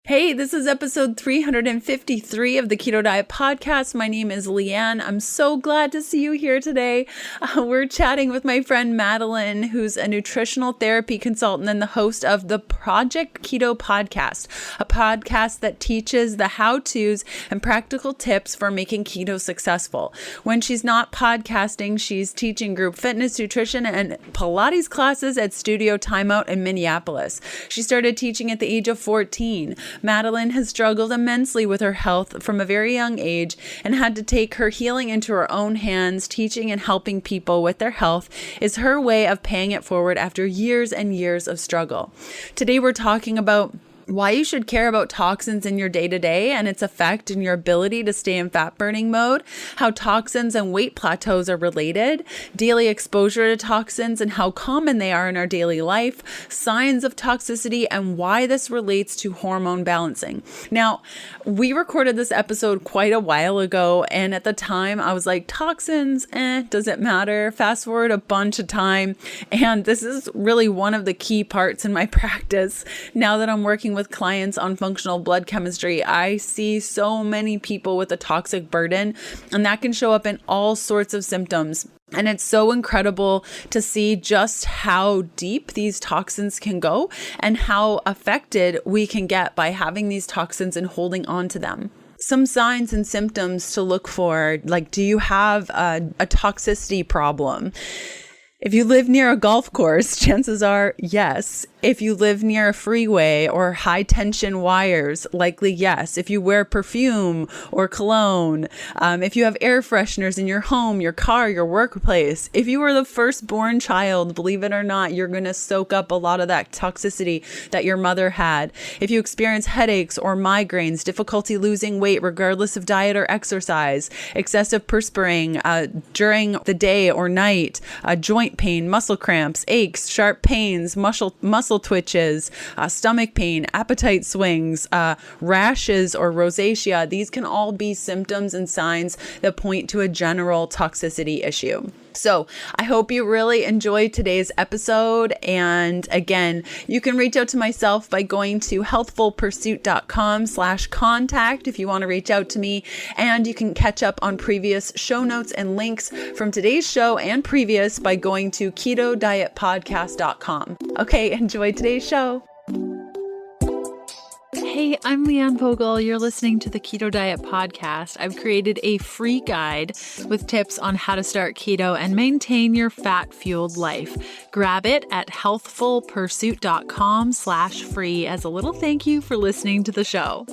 Hey, this is episode 353 of the Keto Diet Podcast. My name is Leanne. I'm so glad to see you here today. We're chatting with my friend Madeline, who's a nutritional therapy consultant and the host of the Project Keto Podcast, a podcast that teaches the how-tos and practical tips for making keto successful. When she's not podcasting, she's teaching group fitness, nutrition, and Pilates classes at Studio Timeout in Minneapolis. She started teaching at the age of 14. Madeline has struggled immensely with her health from a very young age and had to take her healing into her own hands. Teaching and helping people with their health is her way of paying it forward after years and years of struggle. Today we're talking about why you should care about toxins in your day-to-day and its effect in your ability to stay in fat-burning mode, how toxins and weight plateaus are related, daily exposure to toxins and how common they are in our daily life, signs of toxicity, and why this relates to hormone balancing. Now, we recorded this episode quite a while ago, and at the time I was like, toxins, does it matter? Fast forward a bunch of time, and this is really one of the key parts in my practice. Now that I'm working with clients on functional blood chemistry, I see so many people with a toxic burden, and that can show up in all sorts of symptoms. And it's so incredible to see just how deep these toxins can go and how affected we can get by having these toxins and holding on to them. Some signs and symptoms to look for, like, do you have a toxicity problem? If you live near a golf course, chances are yes. If you live near a freeway or high tension wires, likely yes. If you wear perfume or cologne, if you have air fresheners in your home, your car, your workplace, if you were the firstborn child, believe it or not, you're going to soak up a lot of that toxicity that your mother had. If you experience headaches or migraines, difficulty losing weight regardless of diet or exercise, excessive perspiring during the day or night, joint pain, muscle cramps, aches, sharp pains, muscle twitches, stomach pain, appetite swings, rashes or rosacea. These can all be symptoms and signs that point to a general toxicity issue. So I hope you really enjoyed today's episode. And again, you can reach out to myself by going to healthfulpursuit.com/contact if you want to reach out to me. And you can catch up on previous show notes and links from today's show and previous by going to ketodietpodcast.com. Okay, enjoy today's show. Hey, I'm Leanne Vogel. You're listening to the Keto Diet Podcast. I've created a free guide with tips on how to start keto and maintain your fat-fueled life. Grab it at healthfulpursuit.com/free as a little thank you for listening to the show.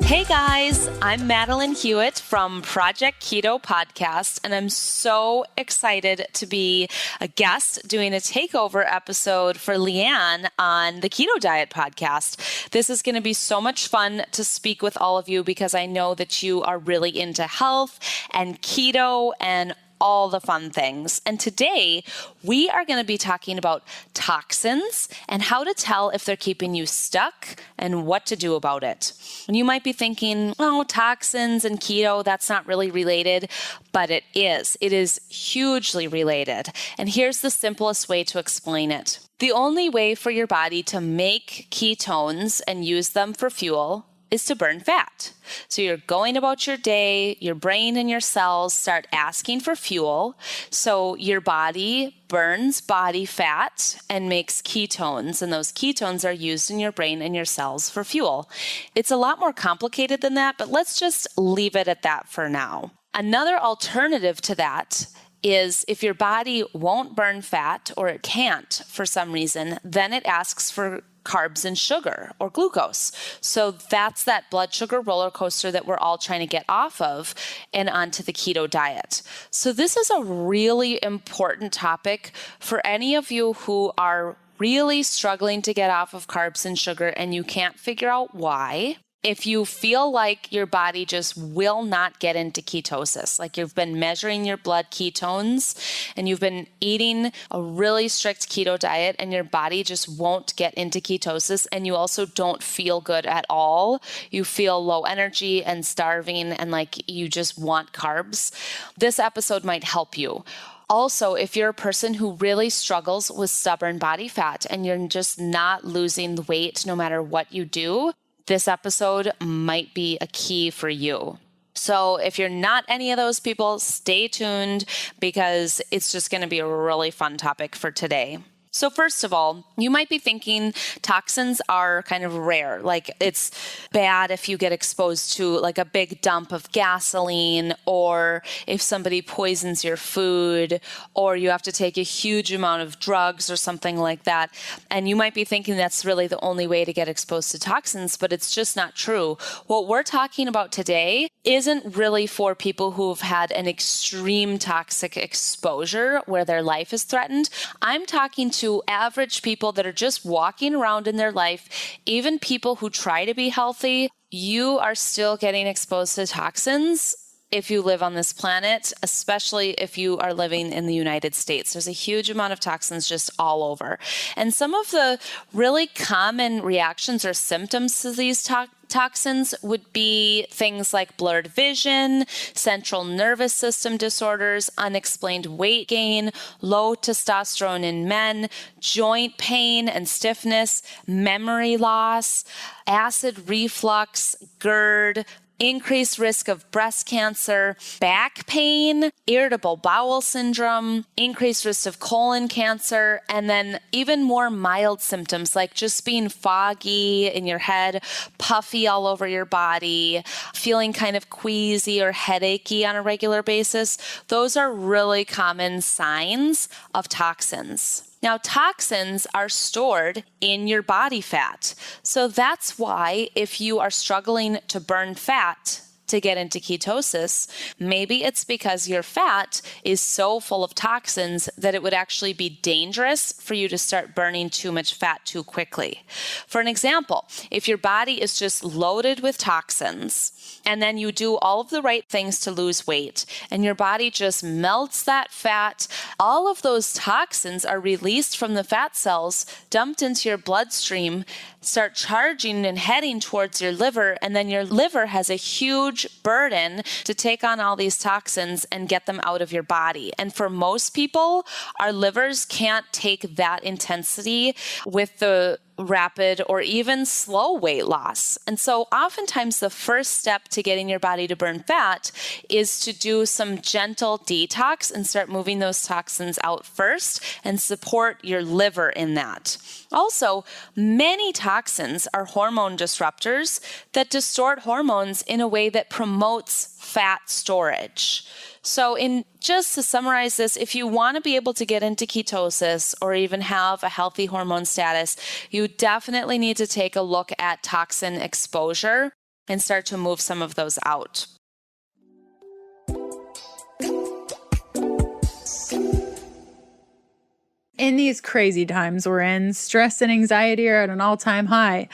Hey guys, I'm Madeline Hewitt from Project Keto Podcast, and I'm so excited to be a guest doing a takeover episode for Leanne on the Keto Diet Podcast. This is going to be so much fun to speak with all of you because I know that you are really into health and keto and all the fun things. And today we are going to be talking about toxins and how to tell if they're keeping you stuck and what to do about it. And you might be thinking, oh, toxins and keto, that's not really related, but it is. It is hugely related. And here's the simplest way to explain it. The only way for your body to make ketones and use them for fuel is to burn fat. So you're going about your day, your brain and your cells start asking for fuel. So your body burns body fat and makes ketones, and those ketones are used in your brain and your cells for fuel. It's a lot more complicated than that, but let's just leave it at that for now. Another alternative to that is if your body won't burn fat or it can't for some reason, then it asks for carbs and sugar or glucose. So that's that blood sugar roller coaster that we're all trying to get off of and onto the keto diet. So this is a really important topic for any of you who are really struggling to get off of carbs and sugar and you can't figure out why. If you feel like your body just will not get into ketosis, like you've been measuring your blood ketones and you've been eating a really strict keto diet and your body just won't get into ketosis, and you also don't feel good at all, you feel low energy and starving and like you just want carbs, this episode might help you. Also, if you're a person who really struggles with stubborn body fat and you're just not losing the weight no matter what you do, this episode might be a key for you. So if you're not any of those people, stay tuned because it's just going to be a really fun topic for today. So first of all, you might be thinking toxins are kind of rare. Like it's bad if you get exposed to like a big dump of gasoline, or if somebody poisons your food, or you have to take a huge amount of drugs or something like that. And you might be thinking that's really the only way to get exposed to toxins, but it's just not true. What we're talking about today isn't really for people who've had an extreme toxic exposure where their life is threatened. I'm talking to average people that are just walking around in their life, even people who try to be healthy. You are still getting exposed to toxins if you live on this planet, especially if you are living in the United States. There's a huge amount of toxins just all over. And some of the really common reactions or symptoms to these toxins would be things like blurred vision, central nervous system disorders, unexplained weight gain, low testosterone in men, joint pain and stiffness, memory loss, acid reflux, GERD, increased risk of breast cancer, back pain, irritable bowel syndrome, increased risk of colon cancer, and then even more mild symptoms like just being foggy in your head, puffy all over your body, feeling kind of queasy or headachy on a regular basis. Those are really common signs of toxins. Now, toxins are stored in your body fat. So that's why if you are struggling to burn fat to get into ketosis, maybe it's because your fat is so full of toxins that it would actually be dangerous for you to start burning too much fat too quickly. For an example, if your body is just loaded with toxins, and then you do all of the right things to lose weight, and your body just melts that fat, all of those toxins are released from the fat cells, dumped into your bloodstream, start charging and heading towards your liver, and then your liver has a huge burden to take on all these toxins and get them out of your body. And for most people, our livers can't take that intensity with the rapid or even slow weight loss. And so oftentimes the first step to getting your body to burn fat is to do some gentle detox and start moving those toxins out first and support your liver in that. Also, many toxins are hormone disruptors that distort hormones in a way that promotes fat storage. So just to summarize this, if you want to be able to get into ketosis or even have a healthy hormone status, you definitely need to take a look at toxin exposure and start to move some of those out. In these crazy times we're in, stress and anxiety are at an all-time high.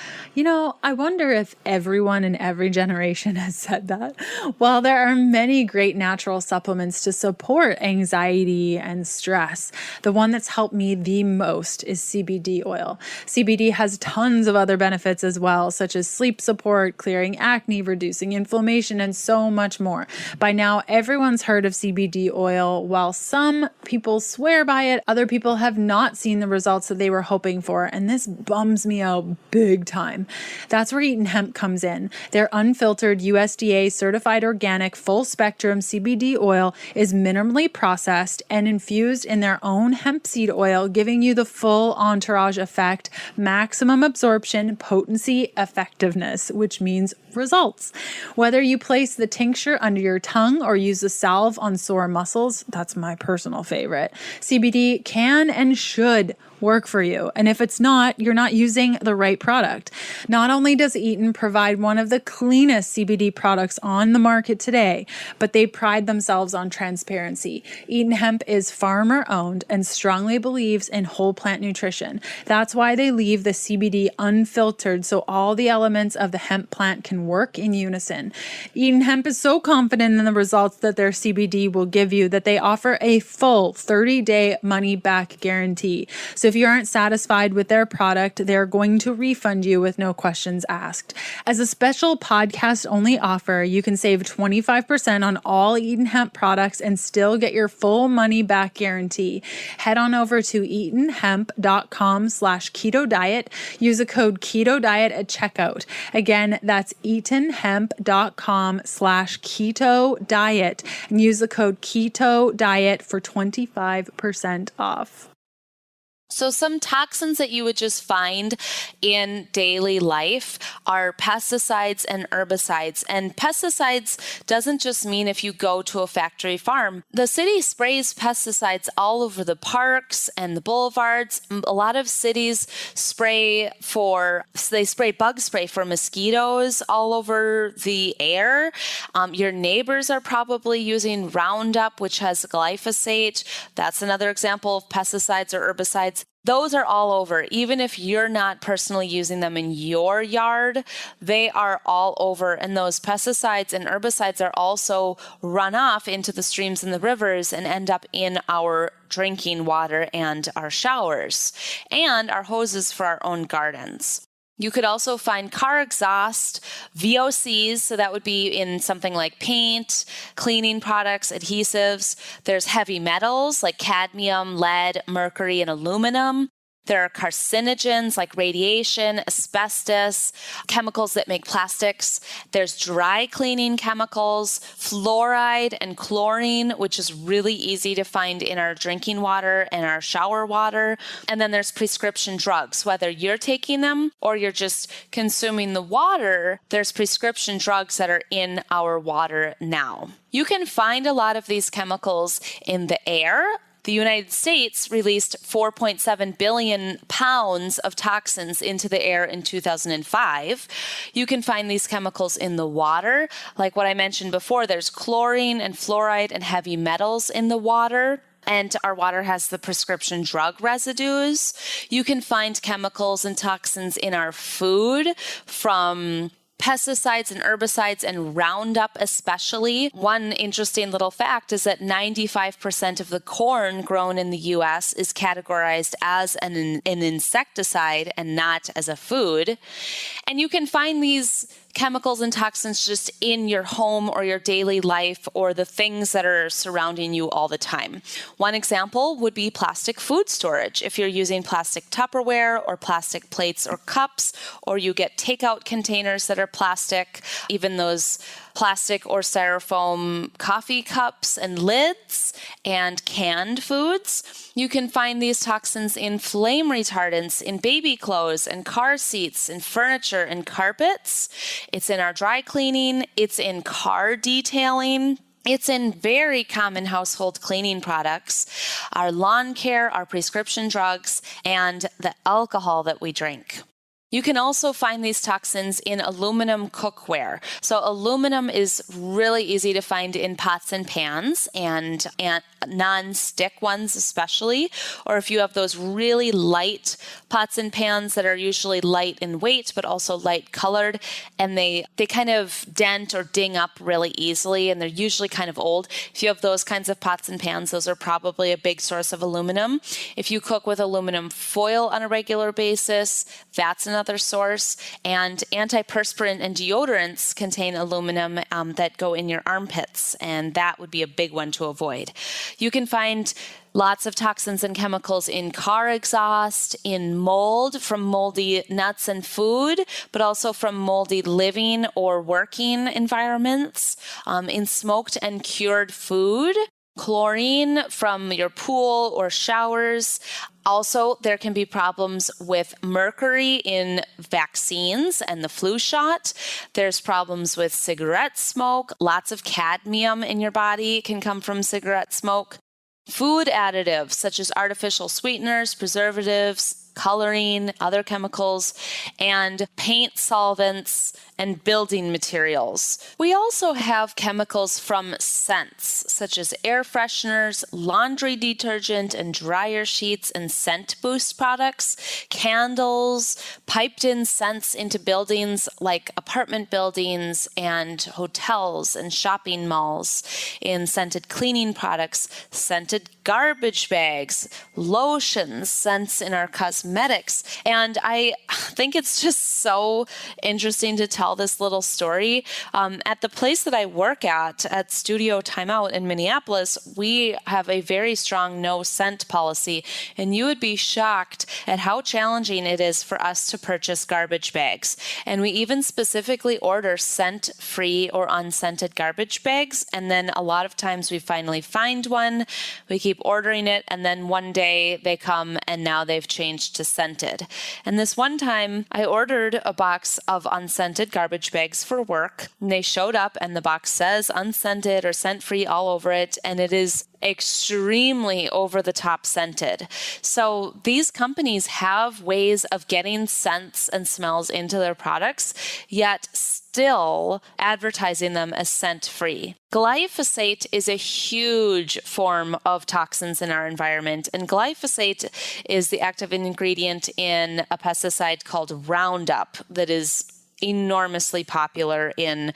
I wonder if everyone in every generation has said that. While there are many great natural supplements to support anxiety and stress, the one that's helped me the most is CBD oil. CBD has tons of other benefits as well, such as sleep support, clearing acne, reducing inflammation, and so much more. By now, everyone's heard of CBD oil. While some people swear by it, other people have not seen the results that they were hoping for, and this bums me out big time. That's where Eaton Hemp comes in. Their unfiltered USDA certified organic full spectrum CBD oil is minimally processed and infused in their own hemp seed oil, giving you the full entourage effect, maximum absorption, potency, effectiveness, which means results. Whether you place the tincture under your tongue or use the salve on sore muscles, that's my personal favorite. CBD can and should work for you. And if it's not, you're not using the right product. Not only does Eaton provide one of the cleanest CBD products on the market today, but they pride themselves on transparency. Eaton Hemp is farmer owned and strongly believes in whole plant nutrition. That's why they leave the CBD unfiltered so all the elements of the hemp plant can work in unison. Eaton Hemp is so confident in the results that their CBD will give you that they offer a full 30-day money-back guarantee guarantee. So if you aren't satisfied with their product, they're going to refund you with no questions asked. As a special podcast-only offer, you can save 25% on all Eaton Hemp products and still get your full money back guarantee. Head on over to eatonhemp.com/keto diet. Use the code Keto Diet at checkout. Again, that's eatonhemp.com/keto diet and use the code Keto Diet for 25% off. So some toxins that you would just find in daily life are pesticides and herbicides. And pesticides doesn't just mean if you go to a factory farm. The city sprays pesticides all over the parks and the boulevards. A lot of cities spray bug spray for mosquitoes all over the air. Your neighbors are probably using Roundup, which has glyphosate. That's another example of pesticides or herbicides. Those are all over. Even if you're not personally using them in your yard, they are all over. And those pesticides and herbicides are also run off into the streams and the rivers and end up in our drinking water and our showers and our hoses for our own gardens. You could also find car exhaust, VOCs, so that would be in something like paint, cleaning products, adhesives. There's heavy metals like cadmium, lead, mercury, and aluminum. There are carcinogens like radiation, asbestos, chemicals that make plastics. There's dry cleaning chemicals, fluoride and chlorine, which is really easy to find in our drinking water and our shower water. And then there's prescription drugs. Whether you're taking them or you're just consuming the water, there's prescription drugs that are in our water now. You can find a lot of these chemicals in the air. The United States released 4.7 billion pounds of toxins into the air in 2005. You can find these chemicals in the water. Like what I mentioned before, there's chlorine and fluoride and heavy metals in the water. And our water has the prescription drug residues. You can find chemicals and toxins in our food from pesticides and herbicides and Roundup especially. One interesting little fact is that 95% of the corn grown in the U.S. is categorized as an insecticide and not as a food. And you can find these chemicals and toxins just in your home or your daily life or the things that are surrounding you all the time. One example would be plastic food storage. If you're using plastic Tupperware or plastic plates or cups, or you get takeout containers that are plastic, even those plastic or styrofoam coffee cups and lids and canned foods. You can find these toxins in flame retardants, in baby clothes and car seats and furniture and carpets. It's in our dry cleaning. It's in car detailing. It's in very common household cleaning products, our lawn care, our prescription drugs, and the alcohol that we drink. You can also find these toxins in aluminum cookware. So aluminum is really easy to find in pots and pans and non-stick ones especially, or if you have those really light pots and pans that are usually light in weight but also light colored, and they kind of dent or ding up really easily, and they're usually kind of old. If you have those kinds of pots and pans, those are probably a big source of aluminum. If you cook with aluminum foil on a regular basis, that's another source. And antiperspirant and deodorants contain aluminum that go in your armpits, and that would be a big one to avoid. You can find lots of toxins and chemicals in car exhaust, in mold from moldy nuts and food, but also from moldy living or working environments, in smoked and cured food, chlorine from your pool or showers. Also, there can be problems with mercury in vaccines and the flu shot. There's problems with cigarette smoke. Lots of cadmium in your body can come from cigarette smoke. Food additives such as artificial sweeteners, preservatives, coloring, other chemicals, and paint solvents and building materials. We also have chemicals from scents, such as air fresheners, laundry detergent and dryer sheets and scent boost products, candles, piped in scents into buildings like apartment buildings and hotels and shopping malls, in scented cleaning products, scented garbage bags, lotions, scents in our cosmetics. And I think it's just so interesting to tell this little story. At the place that I work at Studio Timeout in Minneapolis, we have a very strong no scent policy. And you would be shocked at how challenging it is for us to purchase garbage bags. And we even specifically order scent-free or unscented garbage bags. And then a lot of times we finally find one, we keep ordering it, and then one day they come and now they've changed to scented. And this one time I ordered a box of unscented garbage bags for work, and they showed up and the box says unscented or scent-free all over it, and it is extremely over-the-top scented. So these companies have ways of getting scents and smells into their products, yet still advertising them as scent-free. Glyphosate is a huge form of toxins in our environment, and glyphosate is the active ingredient in a pesticide called Roundup that is enormously popular in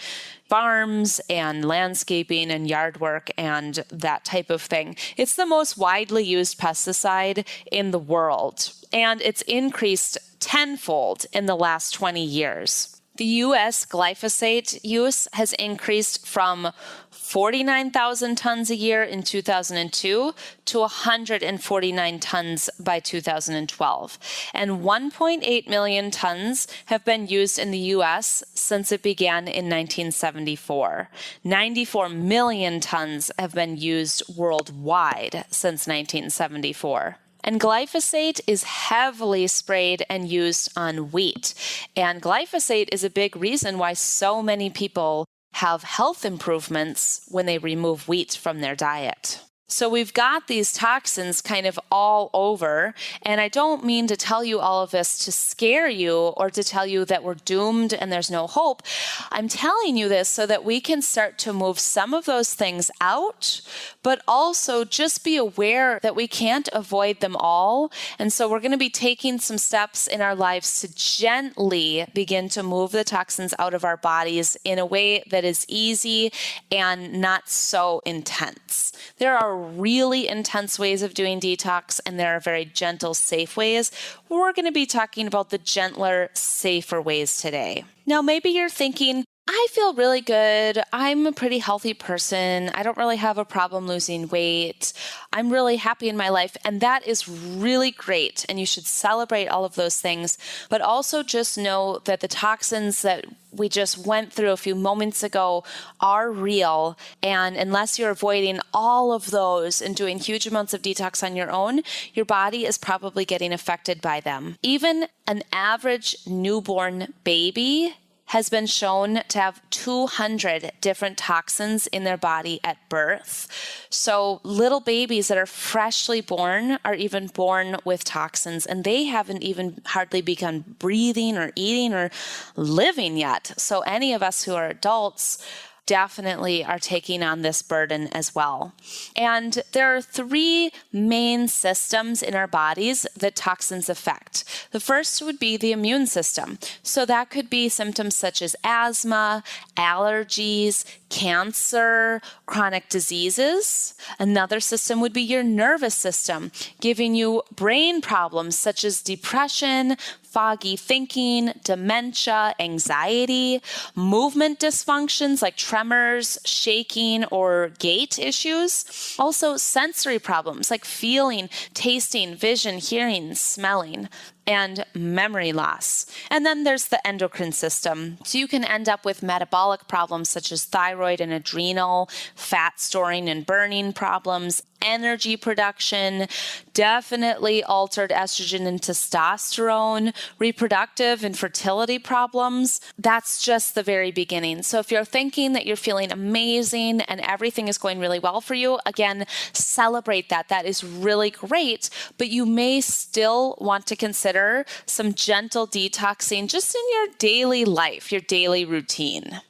farms and landscaping and yard work and that type of thing. It's the most widely used pesticide in the world, and it's increased tenfold in the last 20 years. The U.S. glyphosate use has increased from 49,000 tons a year in 2002 to 149 tons by 2012. And 1.8 million tons have been used in the U.S. since it began in 1974. 94 million tons have been used worldwide since 1974. And glyphosate is heavily sprayed and used on wheat. And glyphosate is a big reason why so many people have health improvements when they remove wheat from their diet. So we've got these toxins kind of all over, and I don't mean to tell you all of this to scare you or to tell you that we're doomed and there's no hope. I'm telling you this so that we can start to move some of those things out, but also just be aware that we can't avoid them all. And so we're going to be taking some steps in our lives to gently begin to move the toxins out of our bodies in a way that is easy and not so intense. There are really intense ways of doing detox, and there are very gentle, safe ways. We're going to be talking about the gentler, safer ways today. Now, maybe you're thinking, I feel really good. I'm a pretty healthy person. I don't really have a problem losing weight. I'm really happy in my life. And that is really great. And you should celebrate all of those things. But also just know that the toxins that we just went through a few moments ago are real. And unless you're avoiding all of those and doing huge amounts of detox on your own, your body is probably getting affected by them. Even an average newborn baby has been shown to have 200 different toxins in their body at birth. So little babies that are freshly born are even born with toxins, and they haven't even hardly begun breathing or eating or living yet. So any of us who are adults definitely are taking on this burden as well. And there are three main systems in our bodies that toxins affect. The first would be the immune system. So that could be symptoms such as asthma, allergies, cancer, chronic diseases. Another system would be your nervous system, giving you brain problems such as depression, foggy thinking, dementia, anxiety, movement dysfunctions like tremors, shaking, or gait issues. Also sensory problems like feeling, tasting, vision, hearing, smelling, and memory loss. And then there's the endocrine system. So you can end up with metabolic problems such as thyroid and adrenal, fat storing and burning problems, energy production, definitely altered estrogen and testosterone, reproductive and fertility problems. That's just the very beginning. So if you're thinking that you're feeling amazing and everything is going really well for you, again, celebrate that. That is really great, but you may still want to consider some gentle detoxing just in your daily life, your daily routine.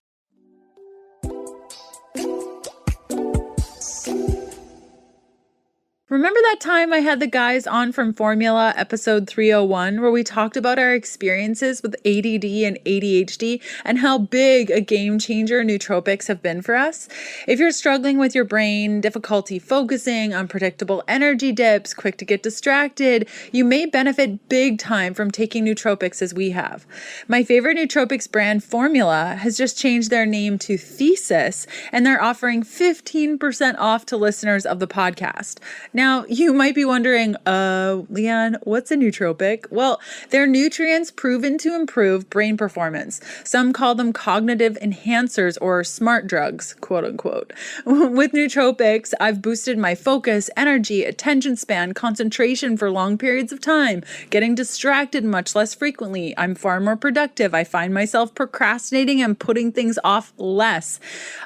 Remember that time I had the guys on from Formula episode 301 where we talked about our experiences with ADD and ADHD and how big a game changer nootropics have been for us? If you're struggling with your brain, difficulty focusing, unpredictable energy dips, quick to get distracted, you may benefit big time from taking nootropics as we have. My favorite nootropics brand, Formula, has just changed their name to Thesis, and they're offering 15% off to listeners of the podcast. Now, you might be wondering, Leanne, what's a nootropic? Well, they're nutrients proven to improve brain performance. Some call them cognitive enhancers or smart drugs, quote unquote. With nootropics, I've boosted my focus, energy, attention span, concentration for long periods of time, getting distracted much less frequently. I'm far more productive. I find myself procrastinating and putting things off less.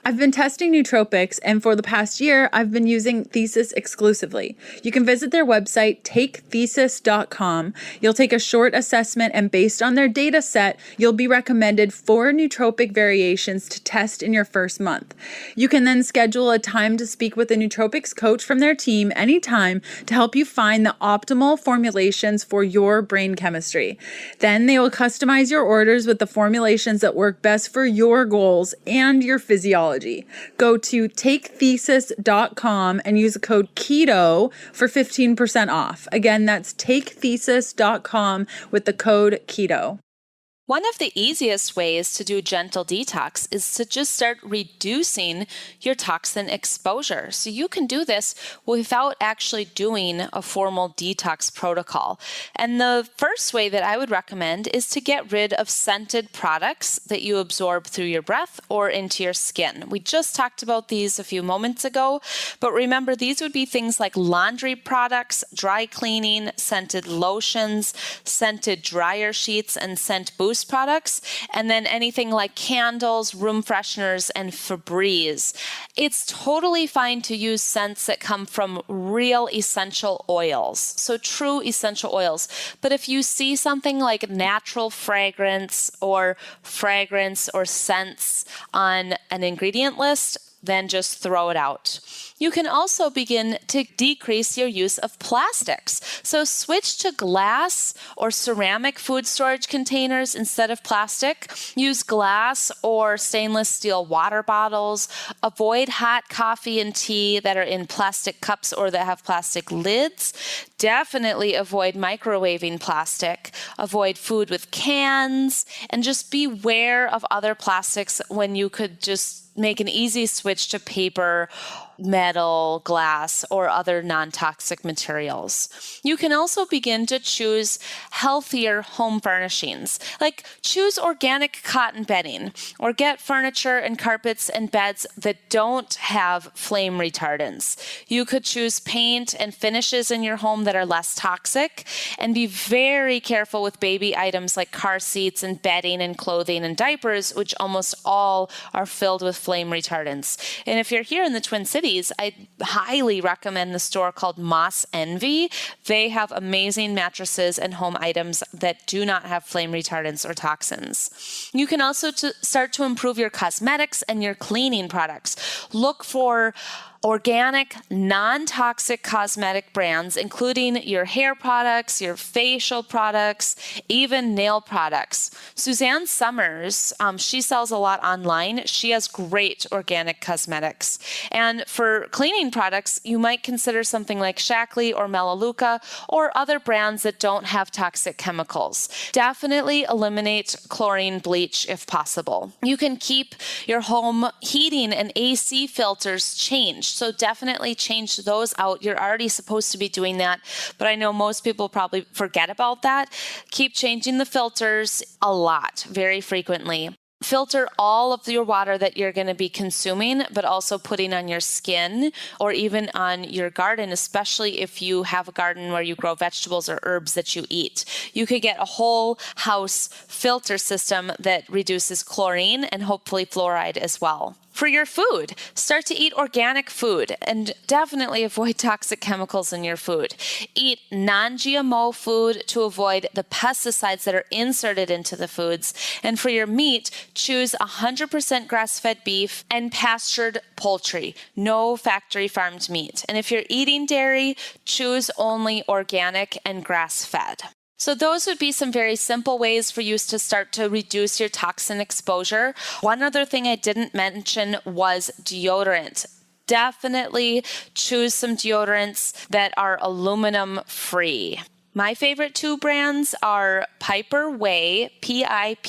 I've been testing nootropics, and for the past year, I've been using Thesis exclusively. You can visit their website, takethesis.com. You'll take a short assessment, and based on their data set, you'll be recommended 4 nootropic variations to test in your first month. You can then schedule a time to speak with a nootropics coach from their team anytime to help you find the optimal formulations for your brain chemistry. Then they will customize your orders with the formulations that work best for your goals and your physiology. Go to takethesis.com and use the code KETO for 15% off. Again, that's takethesis.com with the code KETO. One of the easiest ways to do gentle detox is to just start reducing your toxin exposure. So you can do this without actually doing a formal detox protocol. And the first way that I would recommend is to get rid of scented products that you absorb through your breath or into your skin. We just talked about these a few moments ago, but remember, these would be things like laundry products, dry cleaning, scented lotions, scented dryer sheets, and scent boost products, and then anything like candles, room fresheners, and Febreze. It's totally fine to use scents that come from real essential oils, so true essential oils. But if you see something like natural fragrance or scents on an ingredient list, then just throw it out. You can also begin to decrease your use of plastics. So switch to glass or ceramic food storage containers instead of plastic. Use glass or stainless steel water bottles. Avoid hot coffee and tea that are in plastic cups or that have plastic lids. Definitely avoid microwaving plastic. Avoid food with cans, and just beware of other plastics when you could just make an easy switch to paper, metal, glass, or other non-toxic materials. You can also begin to choose healthier home furnishings, like choose organic cotton bedding, or get furniture and carpets and beds that don't have flame retardants. You could choose paint and finishes in your home that are less toxic, and be very careful with baby items like car seats and bedding and clothing and diapers, which almost all are filled with flame retardants. And if you're here in the Twin Cities, I highly recommend the store called Moss Envy. They have amazing mattresses and home items that do not have flame retardants or toxins. You can also start to improve your cosmetics and your cleaning products. Look for organic, non-toxic cosmetic brands, including your hair products, your facial products, even nail products. Suzanne Summers, she sells a lot online. She has great organic cosmetics. And for cleaning products, you might consider something like Shaklee or Melaleuca or other brands that don't have toxic chemicals. Definitely eliminate chlorine bleach if possible. You can keep your home heating and AC filters changed. So definitely change those out. You're already supposed to be doing that, but I know most people probably forget about that. Keep changing the filters a lot, very frequently. Filter all of your water that you're going to be consuming, but also putting on your skin or even on your garden, especially if you have a garden where you grow vegetables or herbs that you eat. You could get a whole house filter system that reduces chlorine and hopefully fluoride as well. For your food, start to eat organic food and definitely avoid toxic chemicals in your food. Eat non-GMO food to avoid the pesticides that are inserted into the foods. And for your meat, choose 100% grass-fed beef and pastured poultry, no factory farmed meat. And if you're eating dairy, choose only organic and grass-fed. So those would be some very simple ways for you to start to reduce your toxin exposure. One other thing I didn't mention was deodorant. Definitely choose some deodorants that are aluminum free. My favorite two brands are Piper Way, Piperwai,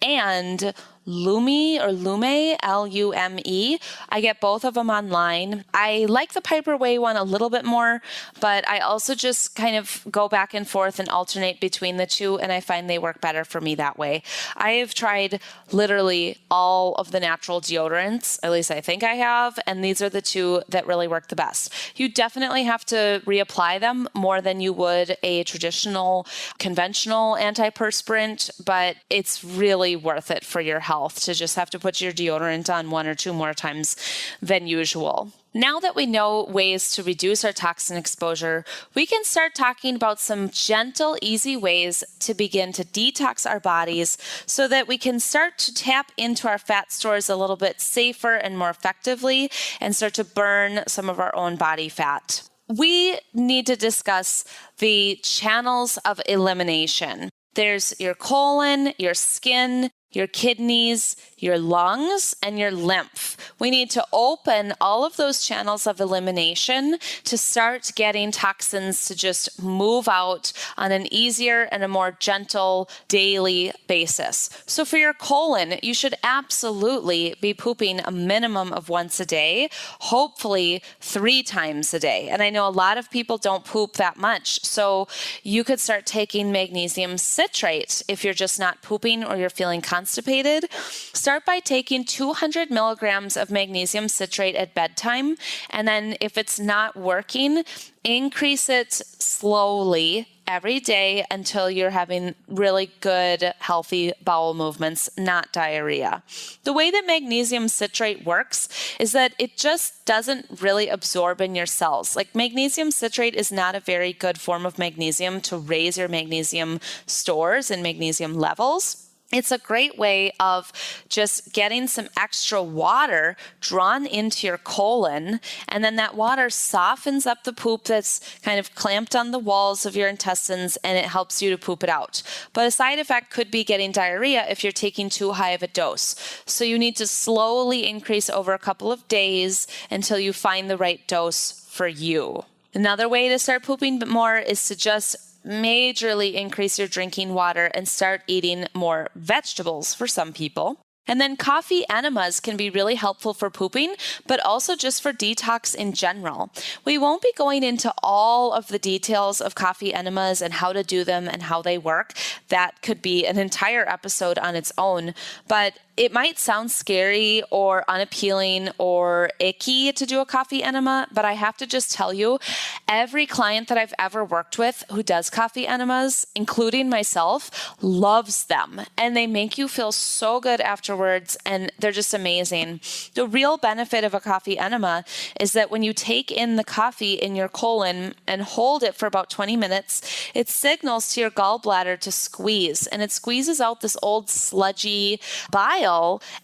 and Lume, Lume. I get both of them online. I like the Piper Way one a little bit more, but I also just kind of go back and forth and alternate between the two, and I find they work better for me that way. I have tried literally all of the natural deodorants, at least I think I have, and these are the two that really work the best. You definitely have to reapply them more than you would a traditional, conventional antiperspirant, but it's really worth it for your health to just have to put your deodorant on 1 or 2 more times than usual. Now that we know ways to reduce our toxin exposure, we can start talking about some gentle, easy ways to begin to detox our bodies so that we can start to tap into our fat stores a little bit safer and more effectively and start to burn some of our own body fat. We need to discuss the channels of elimination. There's your colon, your skin, your kidneys, your lungs, and your lymph. We need to open all of those channels of elimination to start getting toxins to just move out on an easier and a more gentle daily basis. So for your colon, you should absolutely be pooping a minimum of once a day, hopefully 3 times a day. And I know a lot of people don't poop that much, so you could start taking magnesium citrate if you're just not pooping or you're feeling constipated. Start by taking 200 milligrams of magnesium citrate at bedtime, and then if it's not working, increase it slowly every day until you're having really good, healthy bowel movements, not diarrhea. The way that magnesium citrate works is that it just doesn't really absorb in your cells. Like, magnesium citrate is not a very good form of magnesium to raise your magnesium stores and magnesium levels. It's a great way of just getting some extra water drawn into your colon, and then that water softens up the poop that's kind of clamped on the walls of your intestines, and it helps you to poop it out. But a side effect could be getting diarrhea if you're taking too high of a dose. So you need to slowly increase over a couple of days until you find the right dose for you. Another way to start pooping more is to just majorly increase your drinking water and start eating more vegetables for some people. And then coffee enemas can be really helpful for pooping, but also just for detox in general. We won't be going into all of the details of coffee enemas and how to do them and how they work. That could be an entire episode on its own, but it might sound scary or unappealing or icky to do a coffee enema, but I have to just tell you, every client that I've ever worked with who does coffee enemas, including myself, loves them. And they make you feel so good afterwards, and they're just amazing. The real benefit of a coffee enema is that when you take in the coffee in your colon and hold it for about 20 minutes, it signals to your gallbladder to squeeze, and it squeezes out this old sludgy bile.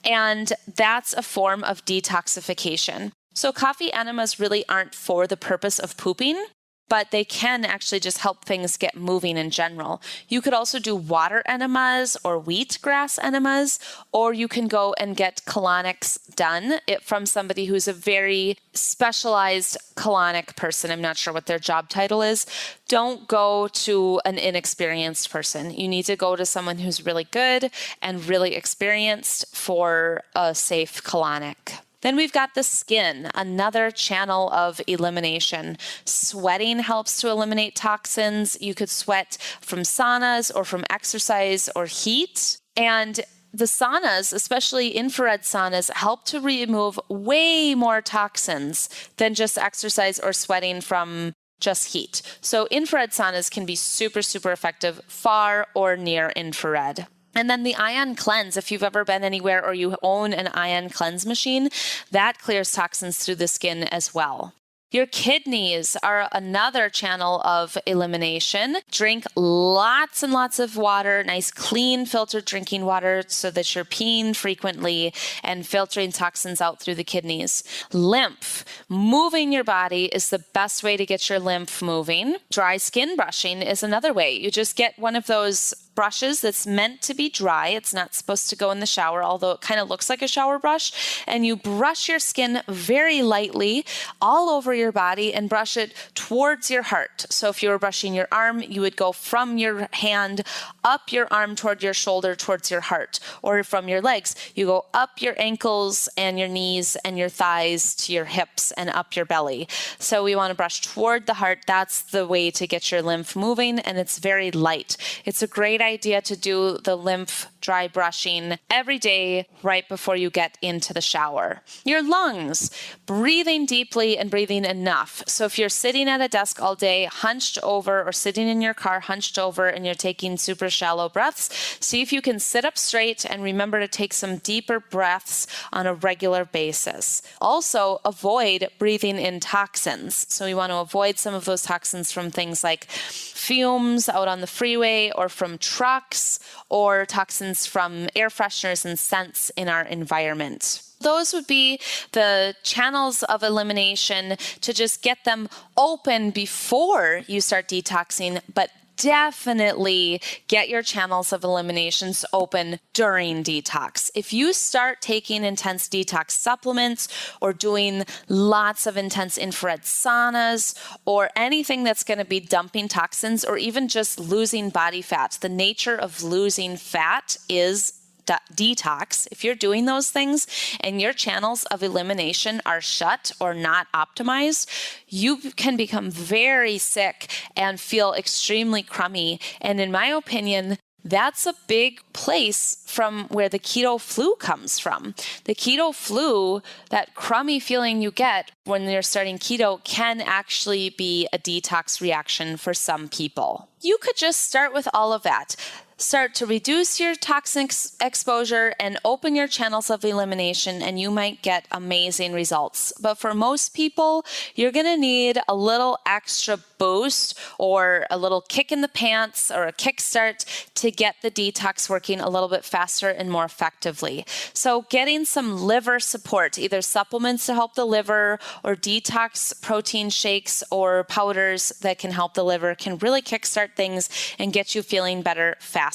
And that's a form of detoxification. So coffee enemas really aren't for the purpose of pooping, but they can actually just help things get moving in general. You could also do water enemas or wheatgrass enemas, or you can go and get colonics done from somebody who's a very specialized colonic person. I'm not sure what their job title is. Don't go to an inexperienced person. You need to go to someone who's really good and really experienced for a safe colonic. Then we've got the skin, another channel of elimination. Sweating helps to eliminate toxins. You could sweat from saunas or from exercise or heat. And the saunas, especially infrared saunas, help to remove way more toxins than just exercise or sweating from just heat. So infrared saunas can be super, super effective, far or near infrared. And then the ion cleanse, if you've ever been anywhere or you own an ion cleanse machine, that clears toxins through the skin as well. Your kidneys are another channel of elimination. Drink lots and lots of water, nice clean filtered drinking water so that you're peeing frequently and filtering toxins out through the kidneys. Lymph, moving your body is the best way to get your lymph moving. Dry skin brushing is another way. You just get one of those brushes that's meant to be dry. It's not supposed to go in the shower, although it kind of looks like a shower brush. And you brush your skin very lightly all over your body and brush it towards your heart. So if you were brushing your arm, you would go from your hand up your arm toward your shoulder towards your heart. Or from your legs, you go up your ankles and your knees and your thighs to your hips and up your belly. So we want to brush toward the heart. That's the way to get your lymph moving, and it's very light. It's a great idea to do the lymph dry brushing every day right before you get into the shower. Your lungs, breathing deeply and breathing enough. So if you're sitting at a desk all day, hunched over, or sitting in your car hunched over and you're taking super shallow breaths, see if you can sit up straight and remember to take some deeper breaths on a regular basis. Also, avoid breathing in toxins. So we want to avoid some of those toxins from things like fumes out on the freeway or from trucks, or toxins from air fresheners and scents in our environment. Those would be the channels of elimination to just get them open before you start detoxing, but definitely get your channels of eliminations open during detox. If you start taking intense detox supplements or doing lots of intense infrared saunas or anything that's going to be dumping toxins or even just losing body fat, the nature of losing fat is detox. If you're doing those things and your channels of elimination are shut or not optimized, you can become very sick and feel extremely crummy. And in my opinion, that's a big place from where the keto flu comes from. The keto flu, that crummy feeling you get when you're starting keto, can actually be a detox reaction for some people. You could just start with all of that. Start to reduce your toxin exposure and open your channels of elimination, and you might get amazing results. But for most people, you're going to need a little extra boost or a little kick in the pants or a kickstart to get the detox working a little bit faster and more effectively. So getting some liver support, either supplements to help the liver or detox protein shakes or powders that can help the liver, can really kickstart things and get you feeling better faster.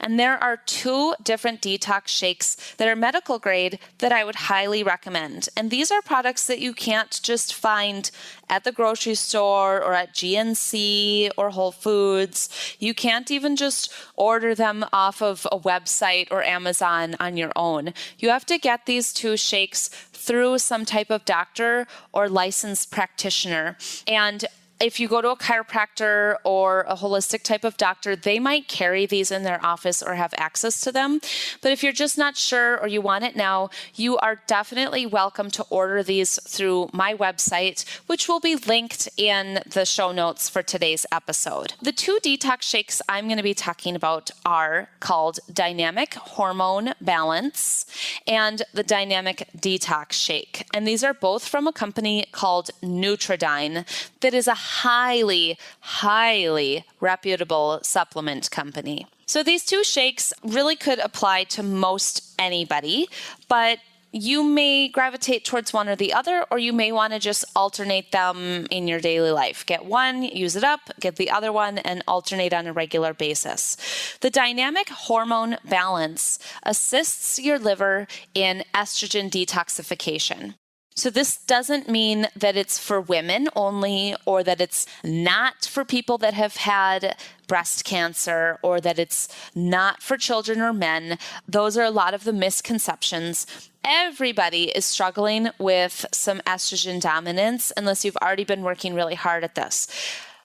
And there are 2 different detox shakes that are medical grade that I would highly recommend. And these are products that you can't just find at the grocery store or at GNC or Whole Foods. You can't even just order them off of a website or Amazon on your own. You have to get these 2 shakes through some type of doctor or licensed practitioner. And if you go to a chiropractor or a holistic type of doctor, they might carry these in their office or have access to them. But if you're just not sure or you want it now, you are definitely welcome to order these through my website, which will be linked in the show notes for today's episode. The 2 detox shakes I'm going to be talking about are called Dynamic Hormone Balance and the Dynamic Detox Shake. And these are both from a company called Nutridyne that is a highly reputable supplement company. So these 2 shakes really could apply to most anybody, but you may gravitate towards one or the other, or you may want to just alternate them in your daily life. Get one, use it up, get the other one, and alternate on a regular basis. The Dynamic Hormone Balance assists your liver in estrogen detoxification. So this doesn't mean that it's for women only, or that it's not for people that have had breast cancer, or that it's not for children or men. Those are a lot of the misconceptions. Everybody is struggling with some estrogen dominance unless you've already been working really hard at this.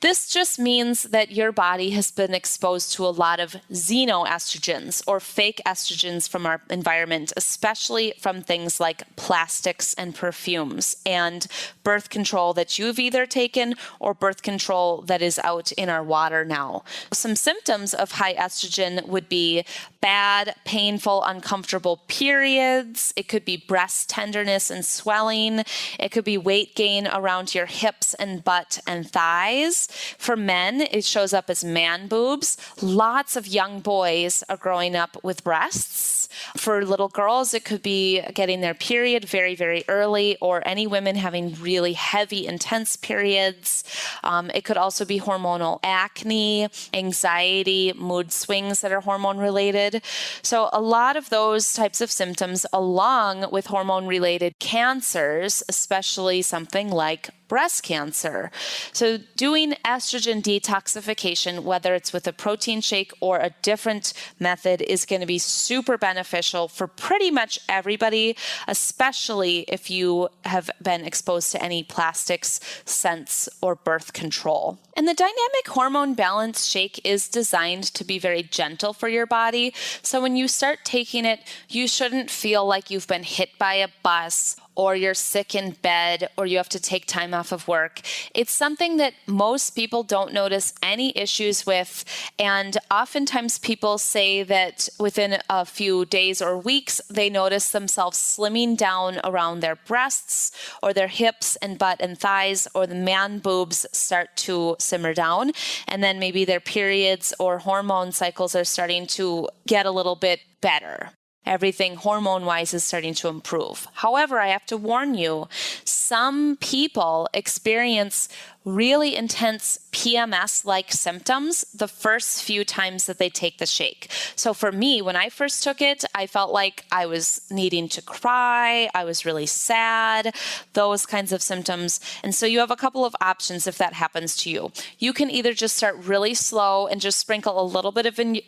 This just means that your body has been exposed to a lot of xenoestrogens or fake estrogens from our environment, especially from things like plastics and perfumes and birth control that you've either taken or birth control that is out in our water now. Some symptoms of high estrogen would be bad, painful, uncomfortable periods. It could be breast tenderness and swelling. It could be weight gain around your hips and butt and thighs. For men, it shows up as man boobs. Lots of young boys are growing up with breasts. For little girls, it could be getting their period very, very early, or any women having really heavy, intense periods. It could also be hormonal acne, anxiety, mood swings that are hormone related. So a lot of those types of symptoms, along with hormone related cancers, especially something like breast cancer. So doing estrogen detoxification, whether it's with a protein shake or a different method, is going to be super beneficial for pretty much everybody, especially if you have been exposed to any plastics, scents, or birth control. And the dynamic hormone balance shake is designed to be very gentle for your body. So when you start taking it, you shouldn't feel like you've been hit by a bus, or you're sick in bed, or you have to take time off of work. It's something that most people don't notice any issues with. And oftentimes people say that within a few days or weeks, they notice themselves slimming down around their breasts, or their hips and butt and thighs, or the man boobs start to simmer down. And then maybe their periods or hormone cycles are starting to get a little bit better. Everything hormone-wise is starting to improve. However, I have to warn you, some people experience really intense PMS-like symptoms the first few times that they take the shake. So for me, when I first took it, I felt like I was needing to cry, I was really sad, those kinds of symptoms. And so you have a couple of options if that happens to you. You can either just start really slow and just sprinkle a little bit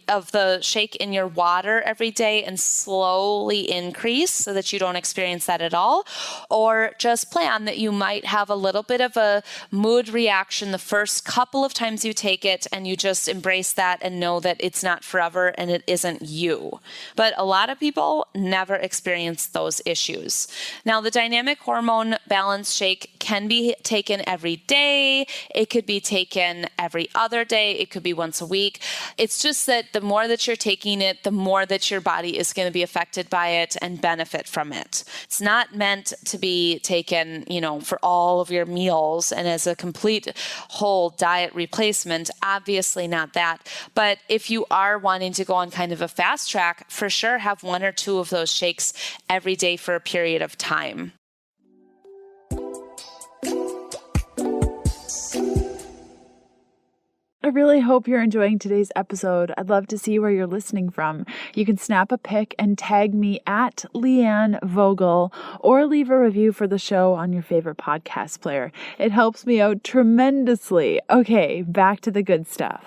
of the shake in your water every day and slowly increase so that you don't experience that at all, or just plan that you might have a little bit of a mood reaction the first couple of times you take it, and you just embrace that and know that it's not forever and it isn't you. But a lot of people never experience those issues. Now, the dynamic hormone balance shake can be taken every day. It could be taken every other day. It could be once a week. It's just that the more that you're taking it, the more that your body is going to be affected by it and benefit from it. It's not meant to be taken, for all of your meals and as a complete whole diet replacement. Obviously not that. But if you are wanting to go on kind of a fast track, for sure have one or two of those shakes every day for a period of time. I really hope you're enjoying today's episode. I'd love to see where you're listening from. You can snap a pic and tag me at Leanne Vogel, or leave a review for the show on your favorite podcast player. It helps me out tremendously. Okay, back to the good stuff.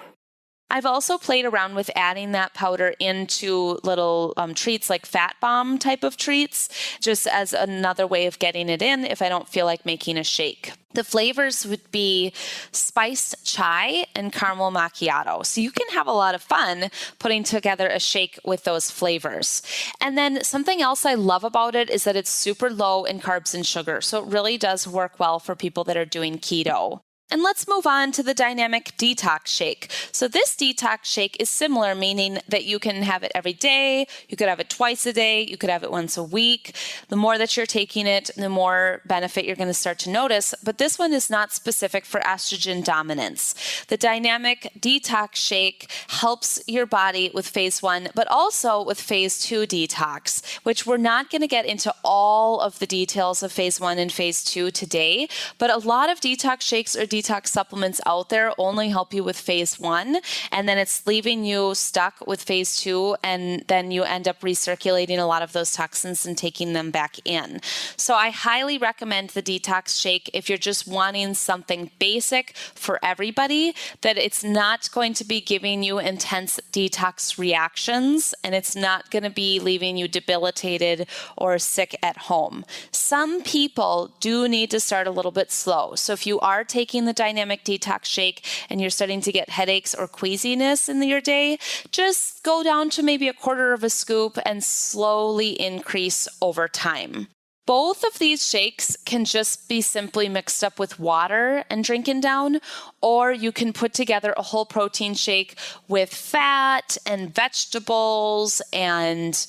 I've also played around with adding that powder into little treats, like fat bomb type of treats, just as another way of getting it in if I don't feel like making a shake. The flavors would be spiced chai and caramel macchiato. So you can have a lot of fun putting together a shake with those flavors. And then something else I love about it is that it's super low in carbs and sugar. So it really does work well for people that are doing keto. And let's move on to the dynamic detox shake. So this detox shake is similar, meaning that you can have it every day, you could have it twice a day, you could have it once a week. The more that you're taking it, the more benefit you're going to start to notice. But this one is not specific for estrogen dominance. The dynamic detox shake helps your body with phase 1, but also with phase 2 detox, which we're not going to get into all of the details of phase 1 and phase 2 today. But a lot of detox shakes or detox supplements out there only help you with phase 1, and then it's leaving you stuck with phase 2, and then you end up recirculating a lot of those toxins and taking them back in. So I highly recommend the detox shake if you're just wanting something basic for everybody, that it's not going to be giving you intense detox reactions, and it's not going to be leaving you debilitated or sick at home. Some people do need to start a little bit slow. So if you are taking the dynamic detox shake and you're starting to get headaches or queasiness in your day, just go down to maybe a quarter of a scoop and slowly increase over time. Both of these shakes can just be simply mixed up with water and drinking down, or you can put together a whole protein shake with fat and vegetables and,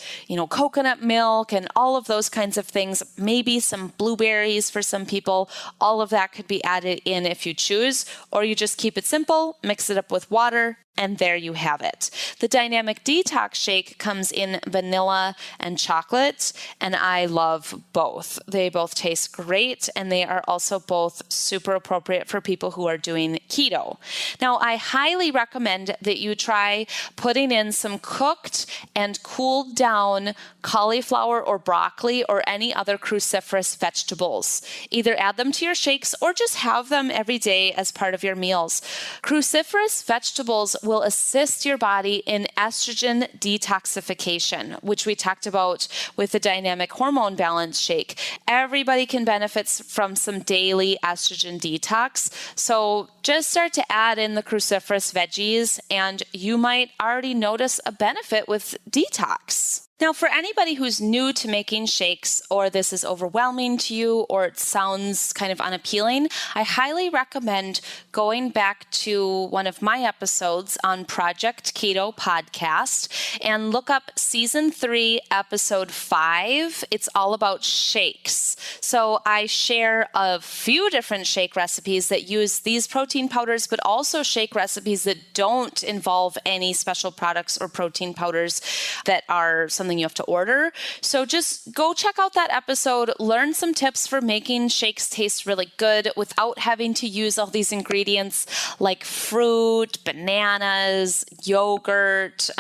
coconut milk and all of those kinds of things. Maybe some blueberries for some people. All of that could be added in if you choose, or you just keep it simple, mix it up with water, and there you have it. The Dynamic Detox Shake comes in vanilla and chocolate, and I love both. They both taste great, and they are also both super appropriate for people who are doing keto. Now, I highly recommend that you try putting in some cooked and cooled down cauliflower or broccoli or any other cruciferous vegetables. Either add them to your shakes or just have them every day as part of your meals. Cruciferous vegetables will assist your body in estrogen detoxification, which we talked about with the Dynamic Hormone Balance Shake. Everybody can benefit from some daily estrogen detox. So just start to add in the cruciferous veggies, and you might already notice a benefit with detox. Now, for anybody who's new to making shakes, or this is overwhelming to you, or it sounds kind of unappealing, I highly recommend going back to one of my episodes on Project Keto Podcast and look up Season 3, Episode 5. It's all about shakes. So I share a few different shake recipes that use these protein powders, but also shake recipes that don't involve any special products or protein powders that are something you have to order. So just go check out that episode, learn some tips for making shakes taste really good without having to use all these ingredients like fruit, bananas, yogurt,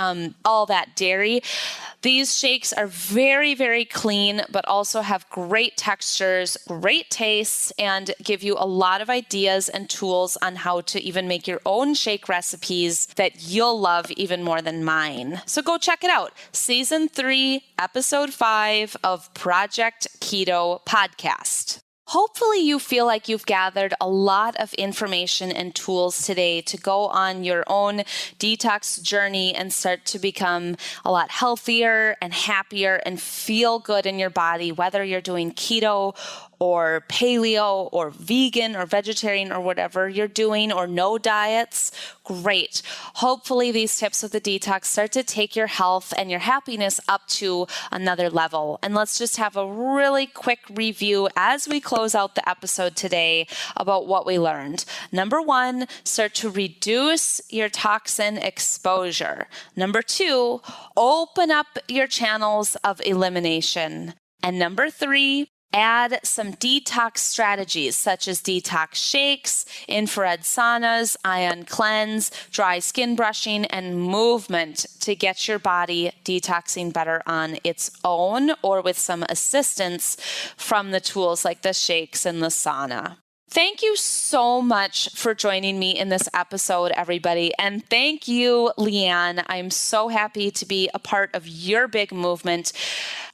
all that dairy. These shakes are very, very clean, but also have great textures, great tastes, and give you a lot of ideas and tools on how to even make your own shake recipes that you'll love even more than mine. So go check it out. Season 3, Episode 5 of Project Keto Podcast. Hopefully you feel like you've gathered a lot of information and tools today to go on your own detox journey and start to become a lot healthier and happier and feel good in your body, whether you're doing keto or paleo or vegan or vegetarian or whatever you're doing, or no diets. Great. Hopefully these tips with the detox start to take your health and your happiness up to another level. And let's just have a really quick review as we close out the episode today about what we learned. Number 1, start to reduce your toxin exposure. Number 2, open up your channels of elimination. And number 3, add some detox strategies such as detox shakes, infrared saunas, ion cleanse, dry skin brushing, and movement to get your body detoxing better on its own or with some assistance from the tools like the shakes and the sauna. Thank you so much for joining me in this episode, everybody. And thank you, Leanne. I'm so happy to be a part of your big movement.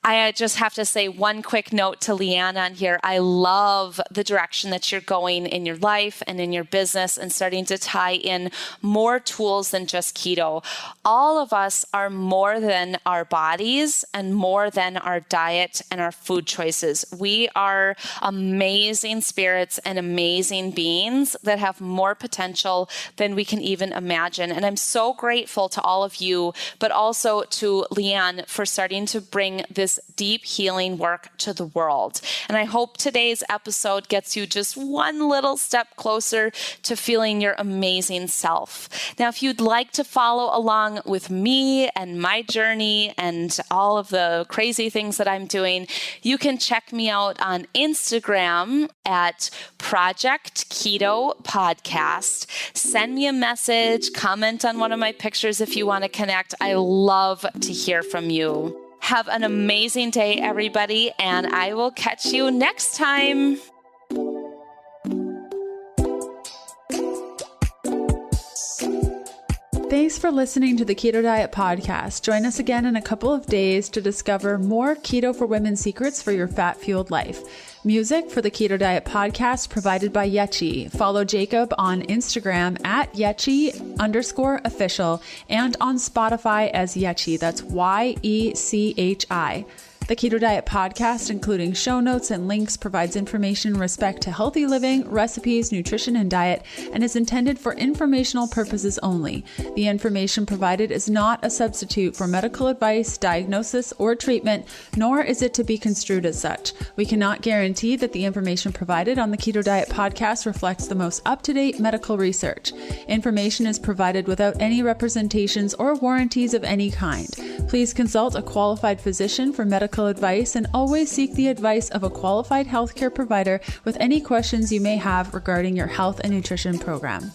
I just have to say one quick note to Leanne on here. I love the direction that you're going in your life and in your business and starting to tie in more tools than just keto. All of us are more than our bodies and more than our diet and our food choices. We are amazing spirits and amazing beings that have more potential than we can even imagine. And I'm so grateful to all of you, but also to Leanne for starting to bring this deep healing work to the world. And I hope today's episode gets you just one little step closer to feeling your amazing self. Now, if you'd like to follow along with me and my journey and all of the crazy things that I'm doing, you can check me out on Instagram at Project Keto Podcast. Send me a message, comment on one of my pictures if you want to connect. I love to hear from you. Have an amazing day, everybody, and I will catch you next time. Thanks for listening to the Keto Diet Podcast. Join us again in a couple of days to discover more Keto for Women secrets for your fat-fueled life. Music for the Keto Diet Podcast provided by Yechi. Follow Jacob on Instagram at Yechi_official and on Spotify as Yechi. That's YECHI. The Keto Diet Podcast, including show notes and links, provides information in respect to healthy living, recipes, nutrition, and diet, and is intended for informational purposes only. The information provided is not a substitute for medical advice, diagnosis, or treatment, nor is it to be construed as such. We cannot guarantee that the information provided on the Keto Diet Podcast reflects the most up-to-date medical research. Information is provided without any representations or warranties of any kind. Please consult a qualified physician for medical advice and always seek the advice of a qualified healthcare provider with any questions you may have regarding your health and nutrition program.